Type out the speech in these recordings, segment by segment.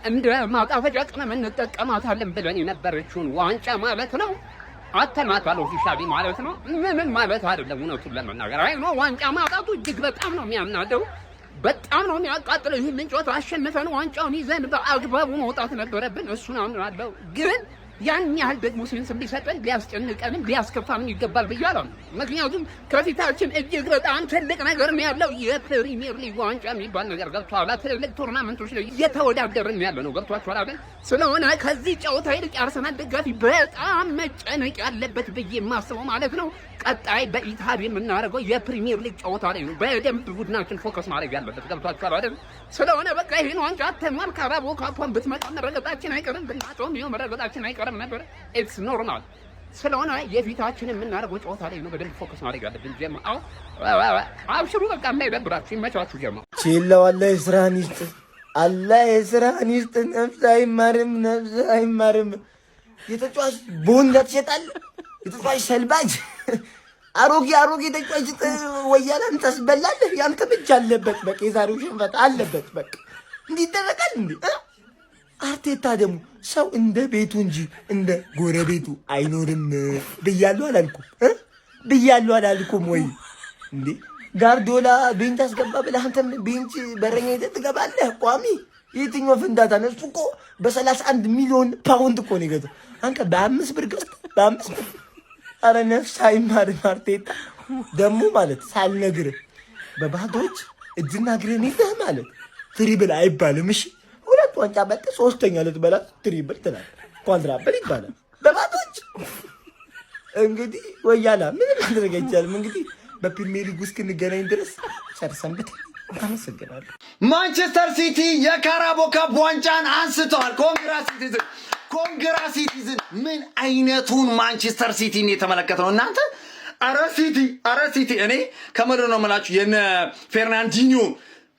እንደ ማጣፈጫ ቅመም እንጠቀማታለን ብለን የነበረችውን ዋንጫ ማለት ነው አተናታል። ኦፊሻሊ ማለት ነው ምንም ማለት አይደለም። እውነቱን ለመናገር አይ ነው ዋንጫ ማጣቱ እጅግ በጣም ነው የሚያናደው፣ በጣም ነው የሚያቃጥለው። ይህንን ጨዋታ አሸንፈን ዋንጫውን ይዘን በአግባቡ መውጣት ነበረብን። እሱን አምናለሁ ግን ያን ያህል ደግሞ ስንስም ሊሰጠን ሊያስጨንቀንም ሊያስከፋንም ይገባል ብያለሁ። ምክንያቱም ከፊታችን እጅግ በጣም ትልቅ ነገር ነው ያለው። የፕሪሚየር ሊግ ዋንጫ የሚባል ነገር ገብቷል። ትልልቅ ቶርናመንቶች ላይ እየተወዳደርን ያለ ነው። ገብቷችኋል አይደል? ስለሆነ ከዚህ ጨዋታ ይልቅ የአርሰናል ደጋፊ በጣም መጨነቅ ያለበት ብዬ የማስበው ማለት ነው ቀጣይ በኢታድ የምናደርገው የፕሪሚየር ሊግ ጨዋታ ላይ ነው በደንብ ቡድናችን ፎከስ ማድረግ ያለበት። ገብቷችኋል አይደል? ስለሆነ በቃ ይሄን ዋንጫ አተማም ካራቦ ካፖን ብትመጣ መረገጣችን አይቀርም፣ ብናጣውም ይኸው መረገጣችን አይቀርም ነበር። ኢትስ ኖርማል። ስለሆነ የፊታችን የምናደርገው ጨዋታ ላይ ነው በደንብ ፎከስ ማድረግ ያለብን። ጀማ አብሽሩ፣ በቃ እንዳይደብራችሁ፣ ይመቻችሁ። ጀማ ቺላው አላህ የስራህን ይስጥ፣ አላህ የስራህን ይስጥ። ነፍስ አይማርም፣ ነፍስ አይማርም። የተጫዋች ቦንዳ ትሸጣለህ፣ የተጫዋች ሰልባጅ አሮጌ ተጫዋች ወያላን ታስበላለህ። ያንተ ብቻ አለበት፣ በቃ የዛሬው ሽንፈት አለበት። በቃ እንዲህ ይደረጋል እንዴ? አርቴታ ደግሞ ሰው እንደ ቤቱ እንጂ እንደ ጎረቤቱ አይኖርም ብያለሁ አላልኩም ወይ እንዴ? ጋርዲዮላ ቤንች አስገባ ብለህ አንተም ቤንች በረኛ ሄደህ ትገባለህ? ቋሚ የትኛው ፍንዳታ ነው? እሱ እኮ በ31 ሚሊዮን ፓውንድ እኮ ነው የገዛው። አንተ በ5 ብር ገዝተህ በ5 ብር። ኧረ ነፍስ አይማርም። አርቴታ ደግሞ ማለት ሳልነግርህ በባዶች እጅና እግርህን ይዘህ ማለት ትሪብል አይባልም። እሺ ሁለት ዋንጫ በልተህ ሶስተኛ ልትበላ ትሪብል ትላለህ። ኳድራብል ይባላል በባዶች። እንግዲህ ወያላ ምንም ማድረግ አይቻልም። እንግዲህ በፕሪሚየር ሊግ ውስጥ እንገናኝ ድረስ ሰርሰንበት። አመሰግናለሁ። ማንቸስተር ሲቲ የካራቦ ካፕ ዋንጫን አንስተዋል። ኮንግራ ሲቲዝን። ምን አይነቱን ማንቸስተር ሲቲን የተመለከተው እናንተ? አረ ሲቲ እኔ ከምር ነው የምላችሁ የነ ፌርናንዲኞ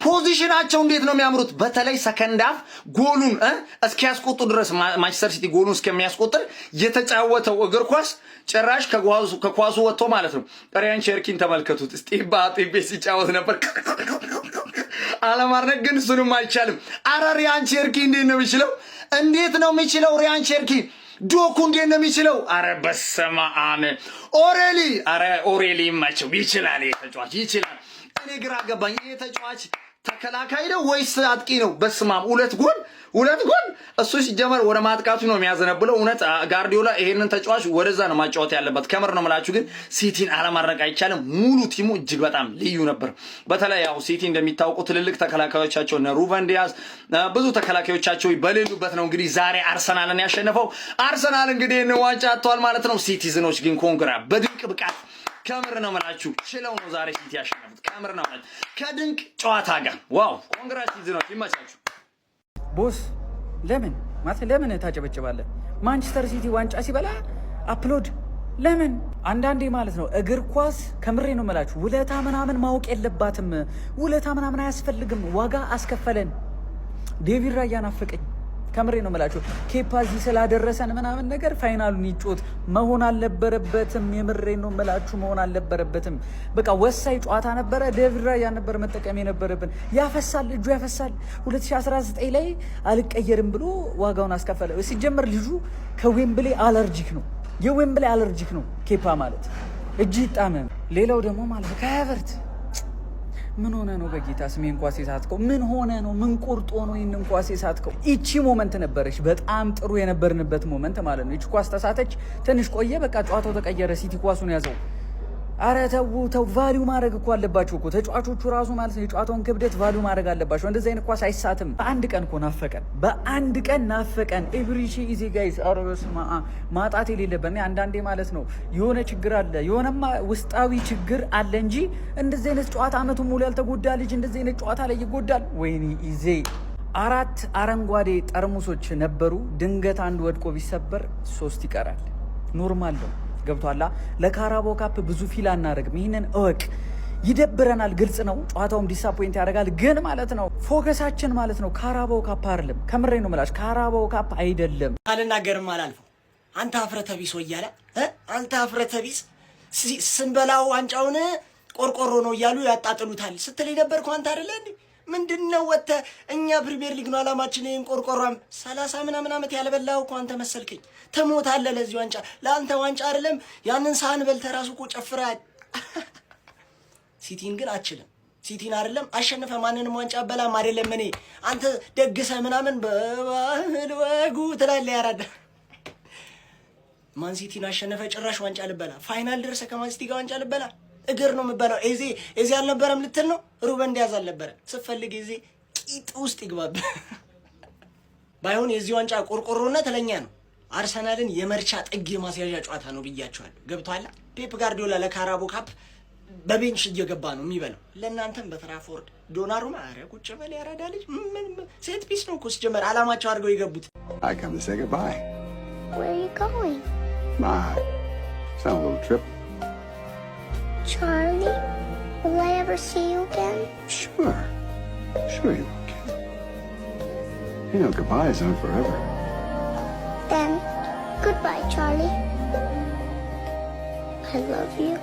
ፖዚሽናቸው እንዴት ነው የሚያምሩት። በተለይ ሰከንድ ሃፍ ጎሉን እስኪያስቆጡ ድረስ ማንቸስተር ሲቲ ጎሉን እስከሚያስቆጥር የተጫወተው እግር ኳስ ጭራሽ ከኳሱ ወጥቶ ማለት ነው። ሪያን ቸርኪን ተመልከቱት። ስቲባ ቲቤ ሲጫወት ነበር። አለማድነቅ ግን እሱንም አይቻልም። አረ ሪያን ቸርኪ እንዴት ነው የሚችለው? ሪያን ቸርኪ ዶኩ እንዴት ነው የሚችለው? አረ በስመ አብ። ኦሬሊ ይመቸው ይችላል። የተጫዋች ይችላል። እኔ ግራ ገባኝ። ይሄ ተጫዋች ተከላካይ ነው ወይስ አጥቂ ነው? በስማም ሁለት ጎል እሱ ሲጀመር ወደ ማጥቃቱ ነው የሚያዘነብለው። እውነት ጋርዲዮላ ይሄንን ተጫዋች ወደዛ ነው ማጫወት ያለበት። ከምር ነው የምላችሁ። ግን ሲቲን አለማድነቅ አይቻልም። ሙሉ ቲሙ እጅግ በጣም ልዩ ነበር። በተለይ ያው ሲቲ እንደሚታወቁ ትልልቅ ተከላካዮቻቸው እነ ሩበን ዲያዝ ብዙ ተከላካዮቻቸው በሌሉበት ነው እንግዲህ ዛሬ አርሰናልን ያሸነፈው። አርሰናል እንግዲህ ዋንጫ አጥቷል ማለት ነው። ሲቲዝኖች ግን ኮንግራ በድንቅ ብቃት ከምር ነው የምላችሁ ችለው ነው ዛሬ ሲቲ ያሸነፉት። ከምር ነው ማለት ከድንቅ ጨዋታ ጋር ዋው! ኮንግራቹሌሽንስ ነው። ይመቻችሁ ቦስ። ለምን ታጨበጭባለህ? ማንቸስተር ሲቲ ዋንጫ ሲበላ አፕሎድ ለምን? አንዳንዴ ማለት ነው እግር ኳስ ከምሬ ነው የምላችሁ ውለታ ምናምን ማወቅ የለባትም። ውለታ ምናምን አያስፈልግም። ዋጋ አስከፈለን። ዴቪድ ራያ ናፈቀኝ። ከምሬ ነው የምላችሁ ኬፓ እዚህ ስላደረሰን ምናምን ነገር ፋይናሉን ይጮት መሆን አልነበረበትም። የምሬ ነው የምላችሁ መሆን አልነበረበትም። በቃ ወሳኝ ጨዋታ ነበረ። ዴቪድ ራያ ነበር መጠቀም የነበረብን። ያፈሳል፣ እጁ ያፈሳል። 2019 ላይ አልቀየርም ብሎ ዋጋውን አስከፈለ። ሲጀመር ልጁ ከዌምብሌ አለርጂክ ነው። የዌምብሌ አለርጂክ ነው ኬፓ ማለት እጅ ይጣመም። ሌላው ደግሞ ማለት ከሀቨርት ምን ሆነ ነው በጌታ ስሜን ኳስ የሳትከው? ምን ሆነ ነው? ምን ቁርጦ ነው ይሄንን ኳስ የሳትከው? እቺ ሞመንት ነበረች በጣም ጥሩ የነበርንበት ሞመንት ማለት ነው። እቺ ኳስ ተሳተች፣ ትንሽ ቆየ፣ በቃ ጨዋታው ተቀየረ። ሲቲ ኳሱን ያዘው። አረ ተው፣ ቫልዩ ማድረግ እኮ አለባቸው እኮ ተጫዋቾቹ ራሱ ማለት ነው። የጨዋታውን ክብደት ቫልዩ ማድረግ አለባቸው። እንደዚህ አይነት ኳስ አይሳትም። በአንድ ቀን እኮ ናፈቀን። ኤቭሪሺ ኢዚ ጋይስ። አረ በስመ አብ ማጣት የሌለበት አንዳንዴ ማለት ነው የሆነ ችግር አለ፣ የሆነማ ውስጣዊ ችግር አለ እንጂ እንደዚህ አይነት ጨዋታ አመቱን ሙሉ ያልተጎዳ ልጅ እንደዚህ አይነት ጨዋታ ላይ ይጎዳል? ወይኔ ኢዜ 4 አረንጓዴ ጠርሙሶች ነበሩ። ድንገት አንድ ወድቆ ቢሰበር 3 ይቀራል። ኖርማል ነው። ገብቷላ። ለካራቦ ካፕ ብዙ ፊል አናደርግም። ይህንን እወቅ። ይደብረናል፣ ግልጽ ነው። ዲሳፖይንት ያደርጋል። ግን ማለት ነው ፎከሳችን ማለት ነው ካራቦ ካፕ አይደለም። ከምሬ ነው የምላሽ ካራቦ ካፕ አይደለም። አልናገርም አላልፈው። አንተ አፍረተ ቢስ ወያለ አንተ አፍረተ ቢስ ስንበላው ዋንጫውን ቆርቆሮ ነው እያሉ ያጣጥሉታል ስትል የነበርከው አንተ አይደለ እንዴ? ምንድነው ወጥተህ እኛ ፕሪሚየር ሊግ ነው አላማችን። ይሄን ቆርቆሯም 30 ምናምን ዓመት ያልበላው እኮ አንተ መሰልከኝ። ትሞታለህ ለዚህ ዋንጫ። ለአንተ ዋንጫ አይደለም ያንን ሳህን በልተህ ራሱ እኮ ጨፍረሃል። ሲቲን ግን አችልም። ሲቲን አይደለም አሸንፈ ማንንም ዋንጫ አበላም አይደለም። እኔ አንተ ደግሰህ ምናምን በባህል ወጉ ትላለህ። ያራዳ ማን ሲቲን አሸነፈ ጭራሽ ዋንጫ ልበላ። ፋይናል ደርሰህ ከማን ሲቲ ጋር ዋንጫ ልበላ። እግር ነው የምበላው። ኤዜ አልነበረም ልትል ነው? ሩበን ዲያዝ አልነበረም? ስትፈልግ ኤዜ ቂጥ ውስጥ ይግባብ። ባይሆን የዚህ ዋንጫ ቆርቆሮነት ለኛ ነው። አርሰናልን የመርቻ ጥግ የማስያዣ ጨዋታ ነው ብያቸዋለሁ። ገብቶሃል? ፔፕ ጋርዲዮላ ለካራቦ ካፕ በቤንች እየገባ ነው የሚበላው። ለእናንተም በትራፎርድ ዶናሩማ ኧረ ቁጭ በል ያራዳ ልጅ። ሴት ፒስ ነው እኮ ሲጀመር አላማቸው አድርገው የገቡት። I come to say goodbye. Where are you going? It's not a little trip. Charlie, will I ever see you again? Sure you will, kid. You know, goodbye is not forever. Then, goodbye, Charlie. I love you.